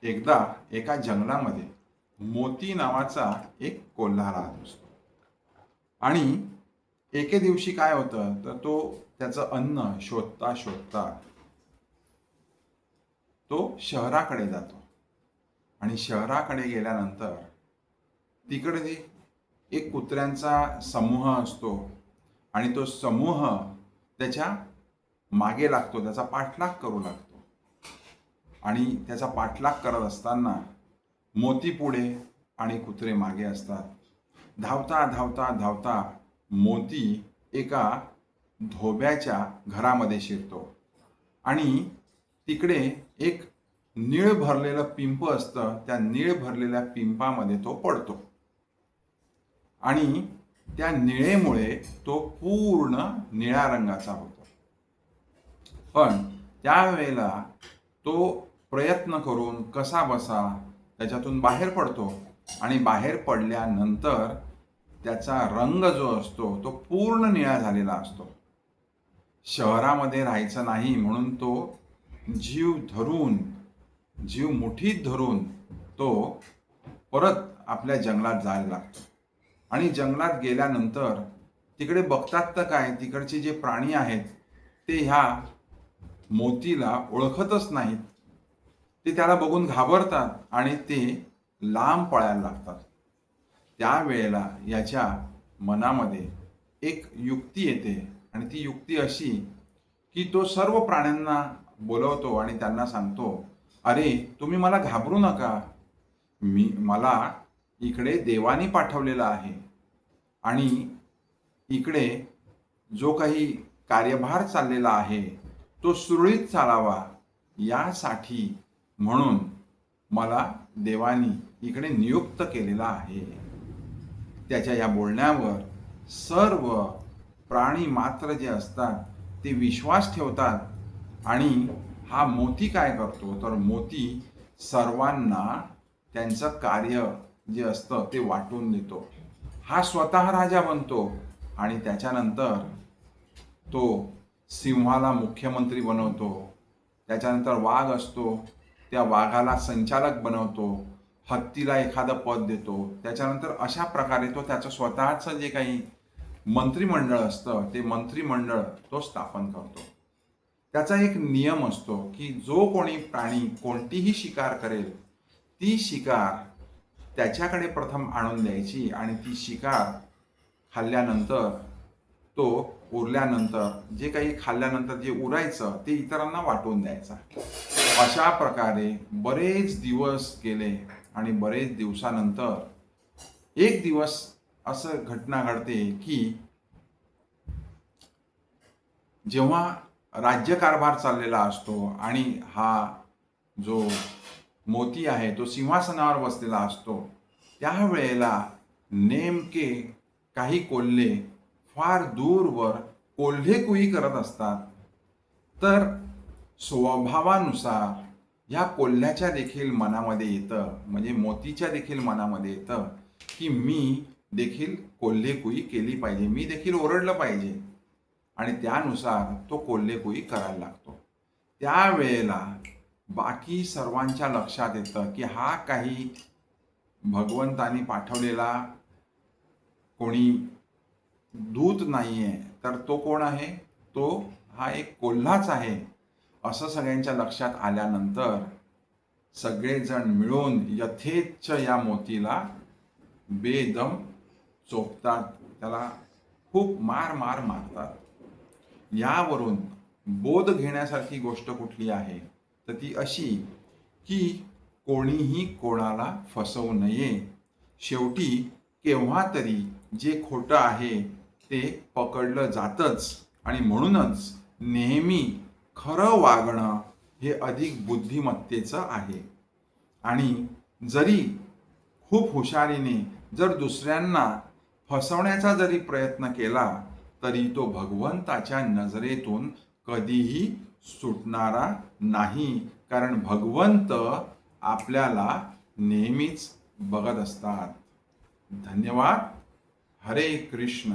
एकदा एका जंगलामध्ये मोती नावाचा एक कोल्हा राहत असतो. आणि एके दिवशी काय होतं तर तो त्याचं अन्न शोधता शोधता तो शहराकडे जातो. आणि शहराकडे गेल्यानंतर तिकडे एक कुत्र्यांचा समूह असतो. आणि तो समूह त्याच्या मागे लागतो, त्याचा पाठलाग करू लागतो. आणि त्याचा पाठलाग करत असताना मोती पुढे आणि कुत्रे मागे असतात. धावता धावता धावता मोती एका धोब्याच्या घरामध्ये शिरतो. आणि तिकडे एक नीळ भरलेलं पिंप असतं. त्या नीळ भरलेल्या पिंपामध्ये तो पडतो. आणि त्या निळेमुळे तो पूर्ण निळ्या रंगाचा होतो. पण त्यावेळेला तो प्रयत्न करून कसा बसा त्याच्यातून बाहेर पडतो. आणि बाहेर पडल्यानंतर त्याचा रंग जो असतो तो पूर्ण निळा झालेला असतो. शहरामध्ये राहायचं नाही म्हणून तो जीव मुठीत धरून तो परत आपल्या जंगलात जायला लागतो. आणि जंगलात गेल्यानंतर तिकडे बघतात तर काय, तिकडचे जे प्राणी आहेत ते ह्या मोतीला ओळखतच नाहीत. ते त्याला बघून घाबरतात आणि ते लांब पळायला लागतात. त्यावेळेला याच्या मनामध्ये एक युक्ती येते. आणि ती युक्ती अशी की तो सर्व प्राण्यांना बोलवतो आणि त्यांना सांगतो, अरे तुम्ही मला घाबरू नका. मला इकडे देवानी पाठवलेलं आहे. आणि इकडे जो काही कार्यभार चाललेला आहे तो सुरळीत चालावा यासाठी म्हणून मला देवानी इकडे नियुक्त केलेला आहे. त्याच्या या बोलण्यावर सर्व प्राणी मात्र जे असतात ते विश्वास ठेवतात. आणि हा मोती काय करतो तर मोती सर्वांना त्यांचं कार्य जे असतं ते वाटून देतो. हा स्वतः राजा बनतो. आणि त्याच्यानंतर तो सिंहाला मुख्यमंत्री बनवतो. त्याच्यानंतर वाघ असतो, त्या वाघाला संचालक बनवतो. हत्तीला एखादं पद देतो. त्याच्यानंतर अशा प्रकारे तो त्याचं स्वतःचं जे काही मंत्रिमंडळ असतं ते मंत्रिमंडळ तो स्थापन करतो. त्याचा एक नियम असतो की जो कोणी प्राणी कोणतीही शिकार करेल ती शिकार त्याच्याकडे प्रथम आणून द्यायची. आणि ती शिकार खाल्ल्यानंतर तो उरल्यानंतर जे काही खाल्ल्यानंतर जे उरायचं ते इतरांना वाटून द्यायचा. अशा प्रकारे बरेच दिवस गेले. आणि बरेच दिवसानंतर एक दिवस असं घटना घडते की जेव्हा राज्यकारभार चाललेला असतो आणि हा जो मोती आहे तो सिंहासनावर बसलेला असतो, त्यावेळेला नेमके काही कोल्हे फार दूरवर कोल्हेकुई करत असतात. तर स्वभावानुसार ह्या कोल्ह्याच्या देखील मनामध्ये येतं, म्हणजे मोतीच्या देखील मनामध्ये येतं की मी देखील कोल्हेकुई केली पाहिजे, मी देखील ओरडलं पाहिजे. आणि त्यानुसार तो कोल्हेकुई करायला लागतो. त्यावेळेला बाकी सर्वांच्या लक्षात येतं की हा काही भगवंतानी पाठवलेला कोणी दूत नाहीये, तर तो कोण आहे, तो हा एक कोल्हाच आहे. असं सगळ्यांच्या लक्षात आल्यानंतर सगळेजण मिळून यथेच्छ या मोतीला बेदम चोपतात, त्याला खूप मारतात. यावरून बोध घेण्यासारखी गोष्ट कुठली आहे तर ती अशी की कोणीही कोणाला फसवू नये. शेवटी केव्हा तरी जे खोटं आहे ते पकडलं जातंच. आणि म्हणूनच नेहमी खरं वागणं हे अधिक बुद्धिमत्तेचं आहे. आणि जरी खूप हुशारीने जर दुसऱ्यांना फसवण्याचा जरी प्रयत्न केला तरी तो भगवंताच्या नजरेतून कधीही सुटणारा नाही. कारण भगवंत आपल्याला नेहमीच बघत असतात. धन्यवाद. हरे कृष्ण.